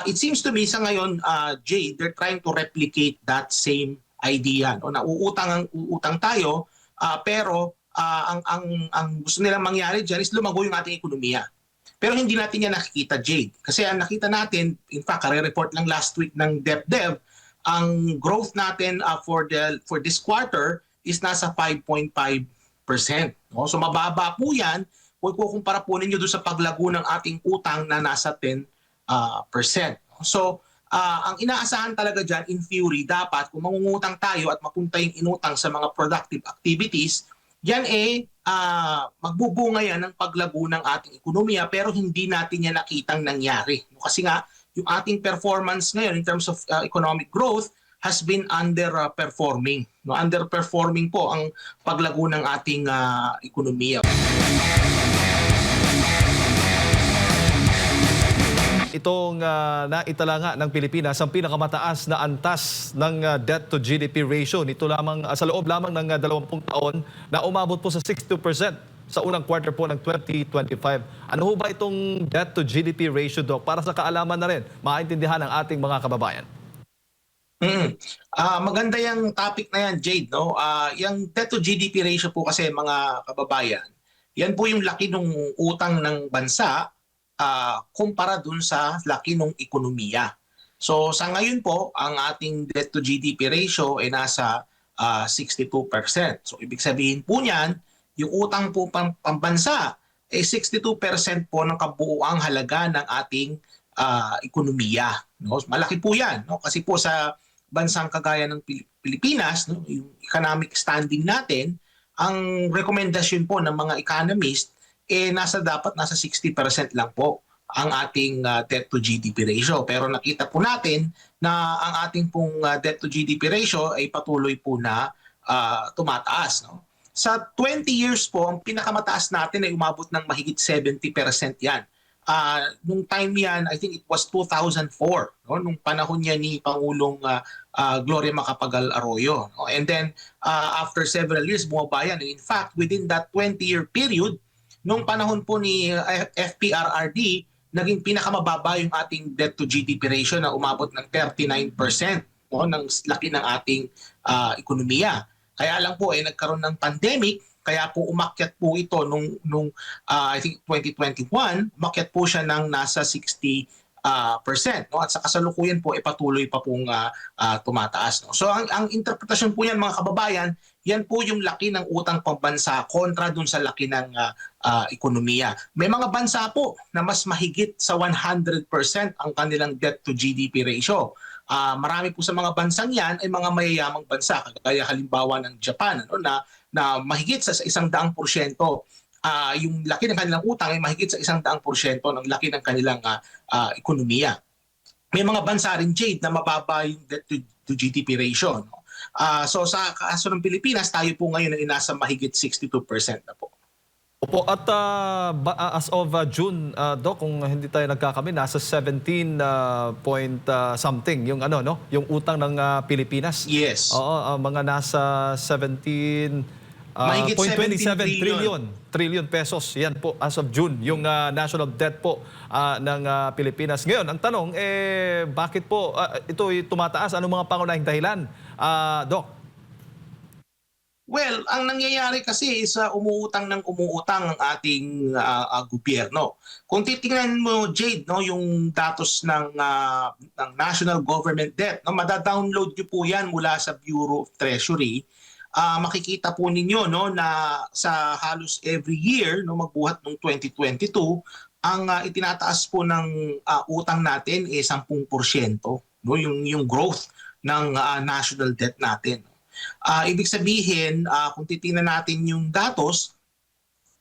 It seems to me sa ngayon, Jay, they're trying to replicate that same idea. No? Na uutang tayo, pero ang gusto nilang mangyari dyan is lumago yung ating ekonomiya. Pero hindi natin yan nakikita, Jade. Kasi ang nakita natin, in fact, kare-report lang last week ng DepDev, ang growth natin for this quarter is nasa 5.5%. No? So mababa po yan kung kukumpara po ninyo doon sa paglago ng ating utang na nasa 10%. So ang inaasahan talaga dyan, in theory, dapat kung mangungutang tayo at mapunta yung inutang sa mga productive activities, yan magbubunga yan ng paglago ng ating ekonomiya pero hindi natin yan nakitang nangyari. Kasi nga, yung ating performance ngayon in terms of economic growth has been underperforming. No? Underperforming po ang paglago ng ating ekonomiya. Itong naitala nga ng Pilipinas ang pinakamataas na antas ng debt to GDP ratio nito lamang sa loob lamang ng 20 taon na umabot po sa 62% sa unang quarter po ng 2025. Ano ho ba itong debt to GDP ratio, Doc? Para sa kaalaman na rin, maintindihan ng ating mga kababayan. Maganda yung topic na yan, Jade. No? Yung debt to GDP ratio po kasi mga kababayan, yan po yung laki ng utang ng bansa kumpara dun sa laki ng ekonomiya. So sa ngayon po, ang ating debt to GDP ratio ay nasa 62%. So ibig sabihin po niyan, yung utang po pambansa ay 62% po ng kabuuang halaga ng ating ekonomiya. No? Malaki po yan. No? Kasi po sa bansang kagaya ng Pilipinas, no? Yung economic standing natin, ang rekomendasyon po ng mga economist dapat nasa 60% lang po ang ating debt to GDP ratio. Pero nakita po natin na ang ating pong debt to GDP ratio ay patuloy po na tumataas. No? Sa 20 years po, ang pinakamataas natin ay umabot ng mahigit 70% yan. Nung time yan, I think it was 2004, no? Nung panahon niya ni Pangulong Gloria Macapagal Arroyo. No? And then, after several years, bumaba yan. In fact, within that 20-year period, nung panahon po ni FPRRD, naging pinakamababa yung ating debt to GDP ratio na umabot ng 39%, no, ng laki ng ating ekonomiya. Kaya lang po nagkaroon ng pandemic, kaya po umakyat po ito nung I think 2021, umakyat po siya ng nasa 60%. No? At sa kasalukuyan po patuloy pa pong tumataas. No? So ang interpretasyon po yan mga kababayan, yan po yung laki ng utang pambansa kontra dun sa laki ng ekonomiya. May mga bansa po na mas mahigit sa 100% ang kanilang debt to GDP ratio. Marami po sa mga bansang yan ay mga mayayamang bansa, kagaya halimbawa ng Japan, ano, na mahigit sa 100%. Yung laki ng kanilang utang ay mahigit sa 100% ng laki ng kanilang ekonomiya. May mga bansa rin, Jade, na mababa yung debt to GDP ratio. No? So sa kaso ng Pilipinas, tayo po ngayon ay nasa mahigit 62% na po. Opo, at as of June, Doc, kung hindi tayo nagkakamali, nasa 17 point something yung yung utang ng Pilipinas. Yes. Oo, mga nasa 17 mahigit 0.27 trillion pesos. Yan po as of June yung national debt po ng Pilipinas. Ngayon, ang tanong bakit po ito tumataas? Anong mga pangunahing dahilan, Doc? Well, ang nangyayari kasi is umuutang ang ating gobyerno. Kung titingnan mo, Jade, no, yung datos ng national government debt, no, madadownload nyo po yan mula sa Bureau of Treasury. Makikita po ninyo, no, na sa halos every year, no, magbuhat ng 2022, ang itinataas po ng utang natin 10%, no, yung growth ng national debt natin. Ibig sabihin, kung titingnan natin yung datos,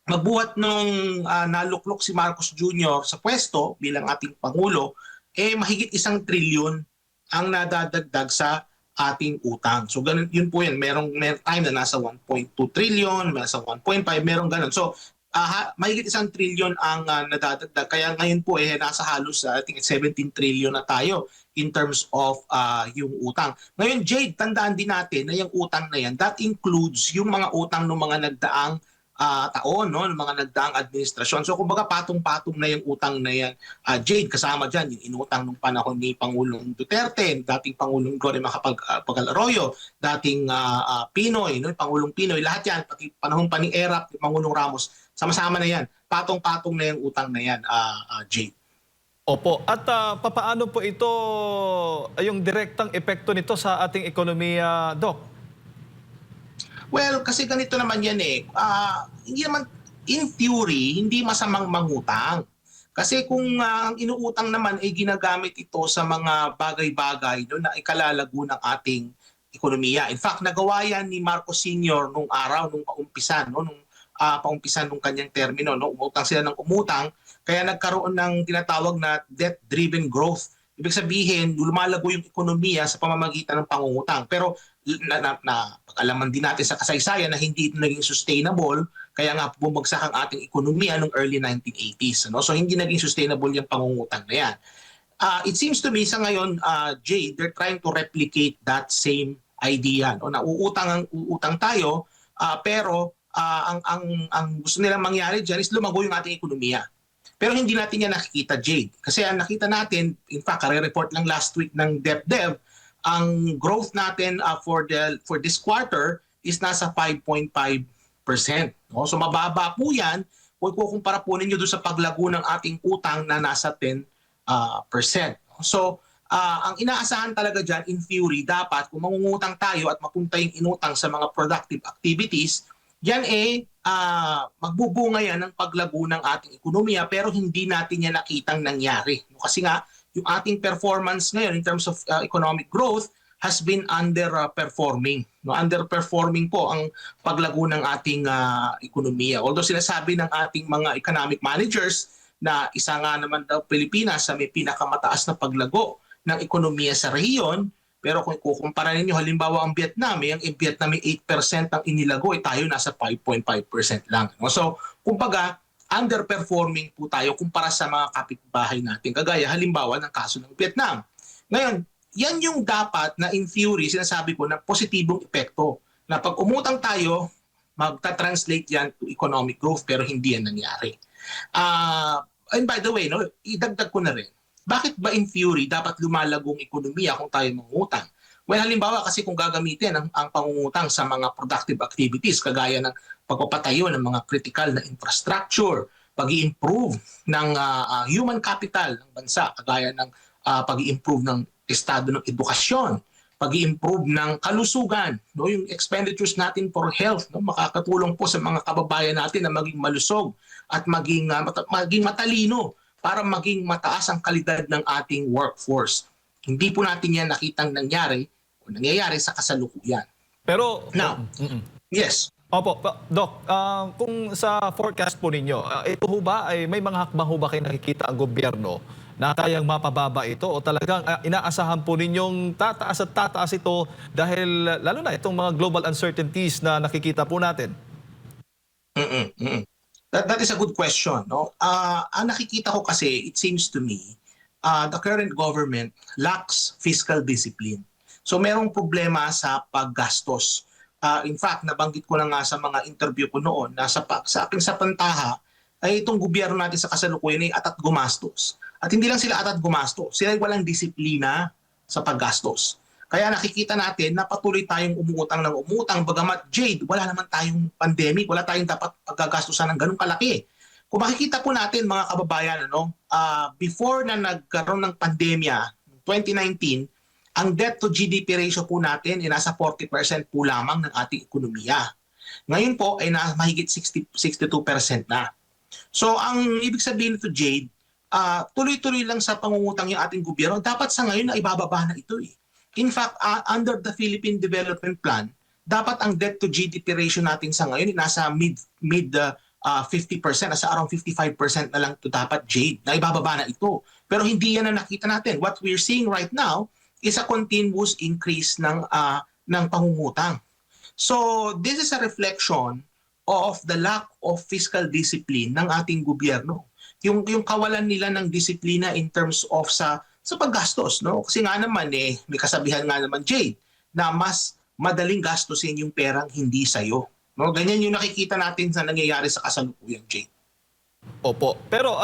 magbuhat nung naluklok si Marcos Jr. sa pwesto bilang ating Pangulo, mahigit 1 trilyon ang nadadagdag sa ating utang. So ganun, yun po yan. Merong time na nasa 1.2 trillion, nasa 1.5, merong ganun. So mahigit 1 trillion ang nadadagdag. Kaya ngayon po nasa halos I think 17 trillion na tayo in terms of yung utang. Ngayon, Jade, tandaan din natin na yung utang na yan, that includes yung mga utang ng mga nagdaang taon, no, ng mga nagdaang administrasyon. So kumbaga patong-patong na yung utang na yan. Jade, kasama dyan yung inutang nung panahon ni Pangulong Duterte, dating Pangulong Gloria Macapagal-Arroyo, dating Pinoy, no, Pangulong Pinoy, lahat yan, pati panahon pa ni Erap, ni Pangulong Ramos, sama-sama na yan. Patong-patong na yung utang na yan, Jade. Opo. At papaano po ito, yung direktang epekto nito sa ating ekonomiya, Doc? Well, kasi ganito naman yan eh. Hindi naman, in theory, hindi masamang mangutang. Kasi kung ang inuutang naman ay ginagamit ito sa mga bagay-bagay no, na ikalalago ng ating ekonomiya. In fact, nagawa yan ni Marcos Sr. nung araw, nung paumpisan, no, nung paumpisan nung kanyang termino. No, umutang sila ng umutang, kaya nagkaroon ng tinatawag na debt-driven growth. Ibig sabihin, lumalago yung ekonomiya sa pamamagitan ng pangungutang. Pero pag-alaman din natin sa kasaysayan na hindi ito naging sustainable, kaya nga bumagsak ang ating ekonomiya noong early 1980s. No? So hindi naging sustainable yung pangungutang na yan. It seems to me sa ngayon, Jay, they're trying to replicate that same idea. No? Na uutang tayo, pero ang gusto nilang mangyari dyan is lumago yung ating ekonomiya. Pero hindi natin yan nakikita, Jade. Kasi ang nakita natin, in fact, report lang last week ng DepDev, ang growth natin for this quarter is nasa 5.5%. No? So mababa po yan kung kukumpara po ninyo doon sa paglago ng ating utang na nasa 10%. So ang inaasahan talaga dyan, in theory, dapat kung mangungutang tayo at mapunta yung inutang sa mga productive activities, yan magbubunga yan ng paglago ng ating ekonomiya pero hindi natin yan nakitang nangyari. Kasi nga, yung ating performance ngayon in terms of economic growth has been underperforming. No? Underperforming po ang paglago ng ating ekonomiya. Although sinasabi ng ating mga economic managers na isa nga naman daw Pilipinas sa may pinakamataas na paglago ng ekonomiya sa rehiyon, pero kung kukumpara ninyo, halimbawa ang Vietnam, yung Vietnam may 8% ang inilago, tayo nasa 5.5% lang. No? So, kumbaga, underperforming po tayo kumpara sa mga kapitbahay natin. Kagaya halimbawa ng kaso ng Vietnam. Ngayon, yan yung dapat na in theory, sinasabi ko, na positibong epekto. Na pag umutang tayo, magta-translate yan to economic growth, pero hindi yan nangyari. And by the way, no, idagdag ko na rin, bakit ba in theory dapat lumalagong ekonomiya kung tayo mangungutang? Well, halimbawa kasi kung gagamitin ang pangungutang sa mga productive activities kagaya ng pagpapatayo ng mga critical na infrastructure, pag-i-improve ng human capital ng bansa kagaya ng pag-i-improve ng estado ng edukasyon, pag-i-improve ng kalusugan, no, yung expenditures natin for health, no, makakatulong po sa mga kababayan natin na maging malusog at maging matalino para maging mataas ang kalidad ng ating workforce. Hindi po natin yan nakitang nangyayari sa kasalukuyan. Pero, Now, yes. opo, Doc, kung sa forecast po ninyo, ito ho ba ay may mga hakbang ho ba kayo nakikita ang gobyerno na kayang mapababa ito o talagang inaasahan po ninyong tataas at tataas ito dahil lalo na itong mga global uncertainties na nakikita po natin? That is a good question. No? Ang nakikita ko kasi, it seems to me, the current government lacks fiscal discipline. So merong problema sa paggastos. In fact, nabanggit ko na nga sa mga interview ko noon na sa akin sa pantaha ay itong gobyerno natin sa kasalukuyan ay atat gumastos. At hindi lang sila atat gumastos, sila ay walang disiplina sa paggastos. Kaya nakikita natin na patuloy tayong umutang ng umutang. Bagamat, Jade, wala naman tayong pandemic, wala tayong dapat paggagastusan ng ganung kalaki. Kung makikita po natin mga kababayan, before na nagkaroon ng pandemya, 2019, ang debt to GDP ratio po natin ay nasa 40% po lamang ng ating ekonomiya. Ngayon po ay mahigit 62% na. So ang ibig sabihin nito, Jade, tuloy-tuloy lang sa pangungutang yung ating gobyerno. Dapat sa ngayon na ibababa na ito eh. In fact, under the Philippine Development Plan, dapat ang debt to GDP ratio natin sa ngayon nasa mid 50%, nasa around 55% na lang ito dapat, Jade, na ibababa na ito. Pero hindi yan na nakita natin. What we're seeing right now is a continuous increase ng pangungutang. So this is a reflection of the lack of fiscal discipline ng ating gobyerno. Yung kawalan nila ng disiplina in terms of sa paggastos, no? Kasi nga naman may kasabihan nga naman, Jade, na mas madaling gastusin yung perang hindi sa'yo. No, ganyan yung nakikita natin sa nangyayari sa kasalukuyan, Jade. Opo. Pero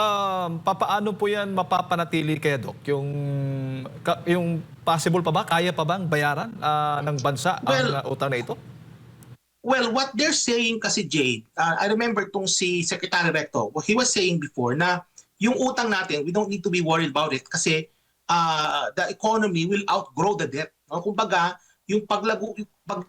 papaano po 'yan mapapanatili kaya, Doc? Yung possible pa ba, kaya pa bang bayaran ng bansa ang Well, utang na ito? Well, what they're saying kasi, Jade, I remember tong si Secretary Recto, what he was saying before na yung utang natin, we don't need to be worried about it kasi the economy will outgrow the debt. No? Kumbaga, pag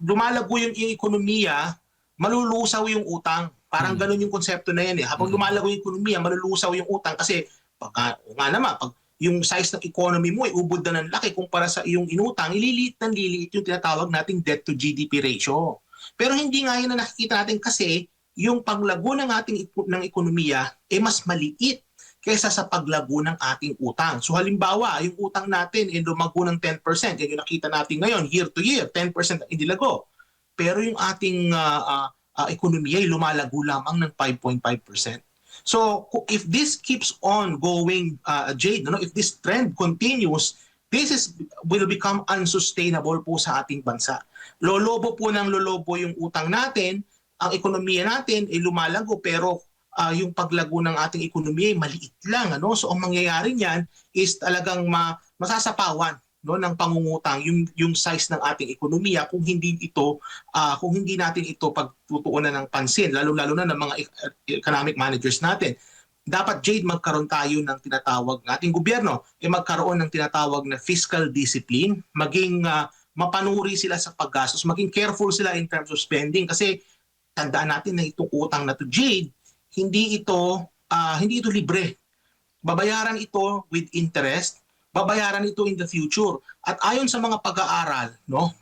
lumalago yung ekonomiya, malulusaw yung utang. Parang ganun yung konsepto na yan eh. Habang lumalago yung ekonomiya, malulusaw yung utang kasi o nga naman, pag yung size ng economy mo ay ubod na ng laki kumpara sa iyong inutang, ililiit ng liliit yung tinatawag nating debt to GDP ratio. Pero hindi nga yun na nakikita natin kasi yung paglago ng ating ng ekonomiya mas maliit kaysa sa paglago ng ating utang. So halimbawa, yung utang natin ay lumago ng 10%. Yan yung nakita natin ngayon, year to year, 10% ang inilago. Pero yung ating ekonomiya ay lumalago lamang ng 5.5%. So if this keeps on going, Jade, if this trend continues, will become unsustainable po sa ating bansa. Lolobo po ng lolobo yung utang natin, ang ekonomiya natin ay lumalago pero yung paglago ng ating ekonomiya ay maliit lang. So ang mangyayari niyan is talagang masasapawan ng pangungutang yung size ng ating ekonomiya kung hindi natin ito pagtutuunan ng pansin, lalo-lalo na ng mga economic managers natin. Dapat, Jade, magkaroon tayo ng tinatawag ng ating gobyerno, magkaroon ng tinatawag na fiscal discipline, maging mapanuri sila sa paggastos, maging careful sila in terms of spending kasi tandaan natin na itong utang na to, Jade, hindi ito libre. Babayaran ito with interest, babayaran ito in the future. At ayon sa mga pag-aaral,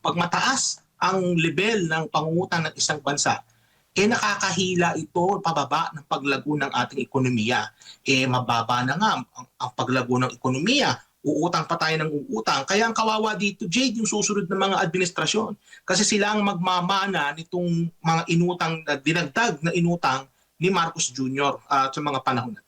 pag mataas ang level ng pangungutang ng isang bansa, nakakahila ito pababa ng paglago ng ating ekonomiya. Mababa na nga ang paglago ng ekonomiya, uutang pa tayo ng uutang. Kaya ang kawawa dito, Jade, yung susunod na mga administrasyon. Kasi sila ang magmamana nitong mga inutang, dinagdag na inutang ni Marcos Jr. Sa mga panahon na